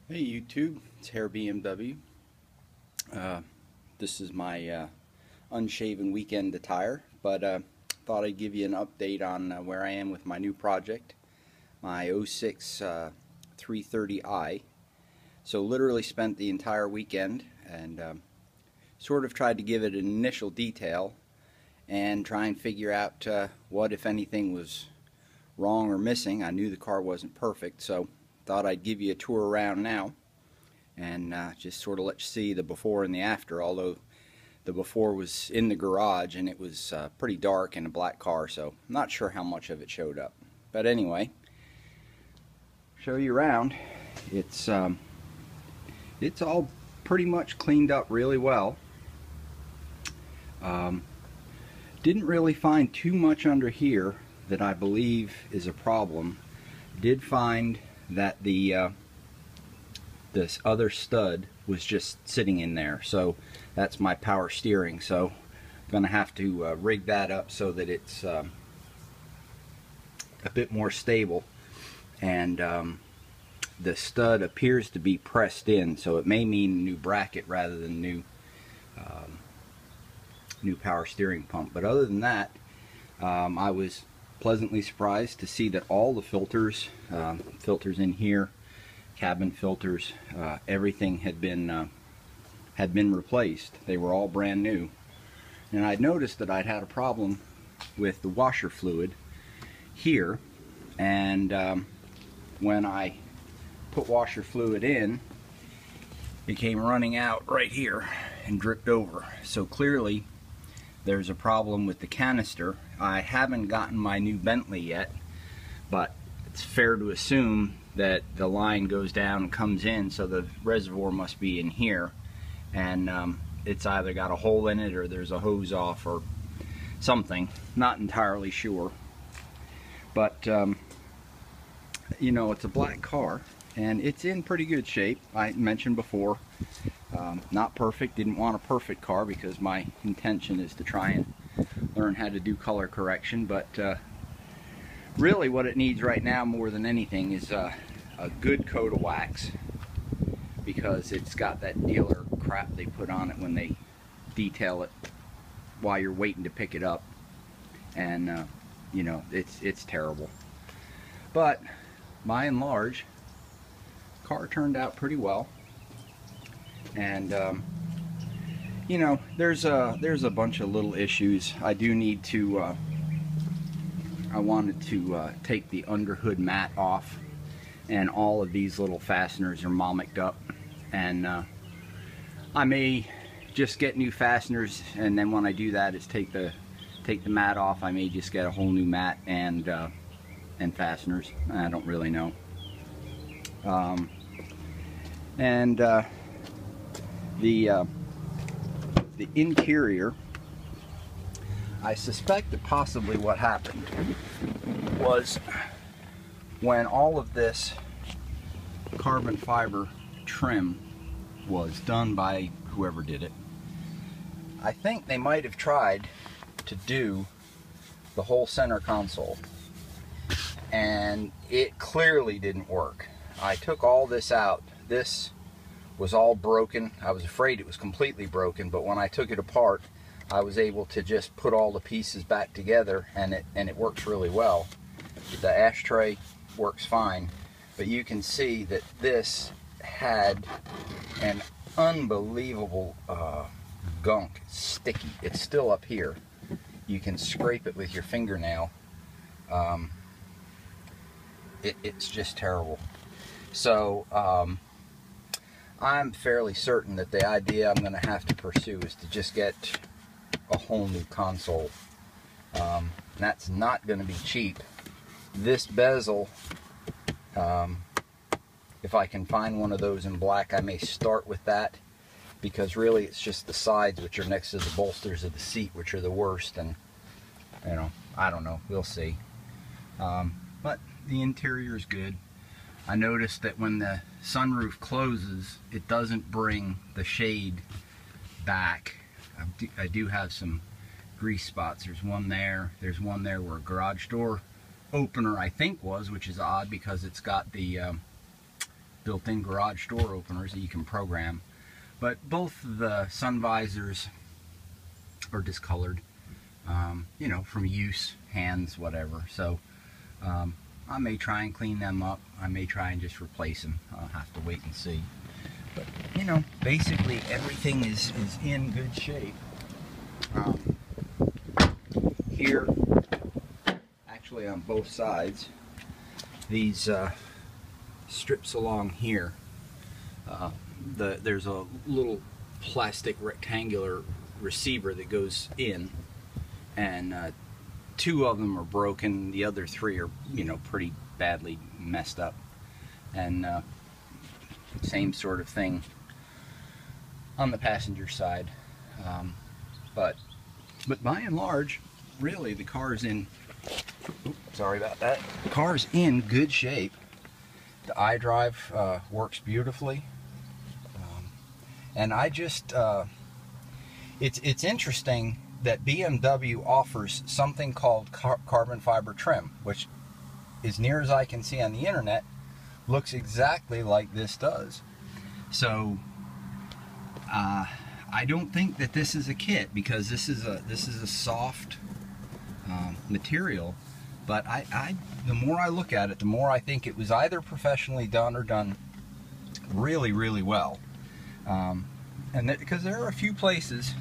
Hey YouTube, it's Hair BMW. This is my unshaven weekend attire, but thought I'd give you an update on where I am with my new project, my 06 330i. So literally spent the entire weekend and sort of tried to give it an initial detail and try and figure out what, if anything, was wrong or missing. I knew the car wasn't perfect, so thought I'd give you a tour around now and just sort of let you see the before and the after, although the before was in the garage and it was pretty dark in a black car, so I'm not sure how much of it showed up. But anyway, show you around. It's all pretty much cleaned up really well. Didn't really find too much under here that I believe is a problem. Did find that this other stud was just sitting in there, so that's my power steering, so I'm gonna have to rig that up so that it's a bit more stable. And the stud appears to be pressed in, so it may mean a new bracket rather than new power steering pump. But other than that, I was pleasantly surprised to see that all the filters in here, cabin filters, everything had been replaced. They were all brand new. And I'd noticed that I'd had a problem with the washer fluid here, and when I put washer fluid in, it came running out right here and dripped over. So clearly there's a problem with the canister. I haven't gotten my new Bentley yet, but it's fair to assume that the line goes down and comes in, so the reservoir must be in here, and it's either got a hole in it or there's a hose off or something. Not entirely sure, but you know, it's a black car and it's in pretty good shape. I mentioned before, not perfect. Didn't want a perfect car because my intention is to try and learn how to do color correction, but really what it needs right now more than anything is a good coat of wax, because it's got that dealer crap they put on it when they detail it while you're waiting to pick it up, and you know, it's terrible. But by and large, car turned out pretty well. And you know, there's a bunch of little issues. I do need to I wanted to take the underhood mat off, and all of these little fasteners are mimicked up, and I may just get new fasteners, and then when I do that is take the mat off. I may just get a whole new mat and fasteners. I don't really know. The interior, I suspect that possibly what happened was when all of this carbon fiber trim was done by whoever did it, I think they might have tried to do the whole center console, and it clearly didn't work. I took all this out. This was all broken. I was afraid it was completely broken, but when I took it apart, I was able to just put all the pieces back together, and it works really well. The ashtray works fine, but you can see that this had an unbelievable gunk, sticky. It's still up here. You can scrape it with your fingernail. It's just terrible. So I'm fairly certain that the idea I'm going to have to pursue is to just get a whole new console. That's not going to be cheap. This bezel, if I can find one of those in black, I may start with that, because really it's just the sides, which are next to the bolsters of the seat, which are the worst, and you know, I don't know, we'll see. But the interior is good. I noticed that when the sunroof closes, it doesn't bring the shade back. I do have some grease spots. There's one there where a garage door opener I think was, which is odd because it's got the built-in garage door openers that you can program. But both the sun visors are discolored, you know, from use, hands, whatever. So I may try and clean them up. I may try and just replace them. I'll have to wait and see. But, you know, basically everything is in good shape. Here, actually on both sides, these strips along here, there's a little plastic rectangular receiver that goes in, and 2 of them are broken. The other 3 are, you know, pretty badly messed up. And same sort of thing on the passenger side. But by and large, really, the car's in, sorry about that, the car's in good shape. The iDrive works beautifully. And I just, it's interesting that BMW offers something called carbon fiber trim, which, as near as I can see on the internet, looks exactly like this does. So I don't think that this is a kit, because this is a soft material. But the more I look at it, the more I think it was either professionally done or done really, really well. And because there are a few places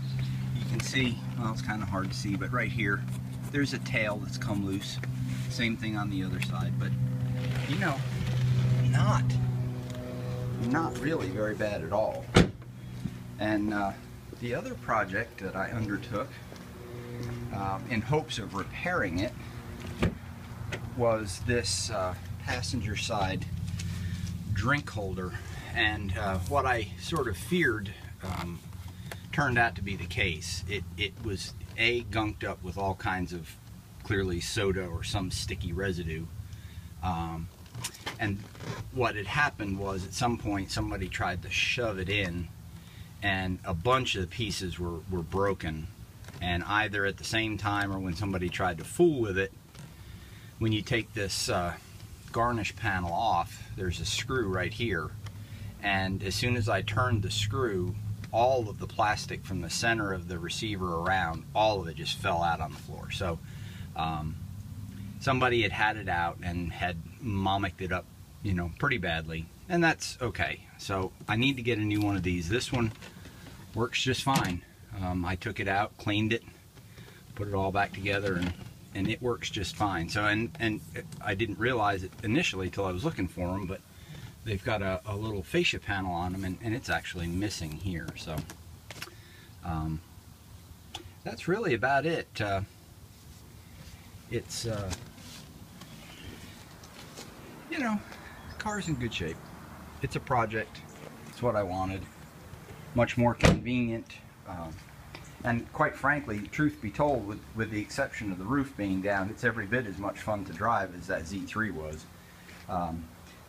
you can see, well, it's kind of hard to see, but right here, there's a tail that's come loose. Same thing on the other side, but you know, not really very bad at all. And the other project that I undertook in hopes of repairing it was this passenger side drink holder. And what I sort of feared turned out to be the case. It was gunked up with all kinds of clearly soda or some sticky residue. And what had happened was, at some point somebody tried to shove it in, and a bunch of the pieces were broken. And either at the same time or when somebody tried to fool with it, when you take this garnish panel off, there's a screw right here. And as soon as I turned the screw, all of the plastic from the center of the receiver around, all of it just fell out on the floor. So somebody had it out and had mimicked it up, you know, pretty badly, and that's okay. So I need to get a new one of these. This one works just fine. I took it out, cleaned it, put it all back together, and it works just fine. So and I didn't realize it initially till I was looking for them, but they've got a little fascia panel on them, and it's actually missing here. So that's really about it. It's you know, the car's in good shape. It's a project. It's what I wanted. Much more convenient, and quite frankly, truth be told, with the exception of the roof being down, it's every bit as much fun to drive as that Z3 was.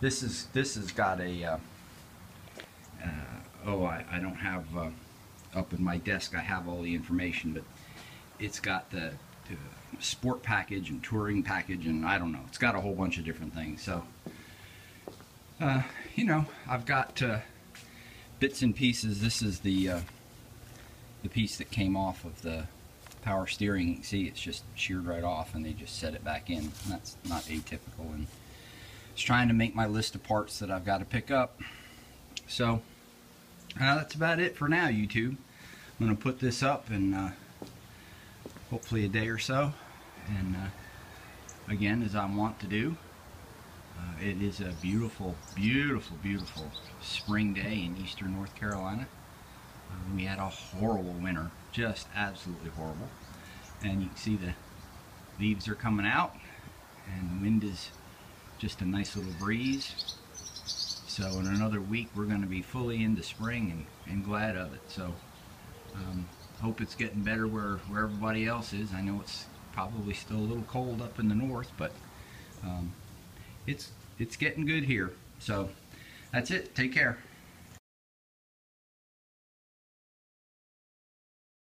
This has got a I don't have up at my desk, I have all the information, but it's got the sport package and touring package, and I don't know, it's got a whole bunch of different things. So you know, I've got bits and pieces. This is the piece that came off of the power steering. You can see it's just sheared right off, and they just set it back in. That's not atypical. And just trying to make my list of parts that I've got to pick up. So that's about it for now, YouTube. I'm going to put this up in hopefully a day or so, and again, as I want to do, it is a beautiful, beautiful, beautiful spring day in eastern North Carolina. We had a horrible winter, just absolutely horrible, and you can see the leaves are coming out, and the wind is just a nice little breeze. So in another week we're going to be fully into spring, and glad of it. So hope it's getting better where everybody else is. I know it's probably still a little cold up in the north, but it's getting good here. So that's it. Take care.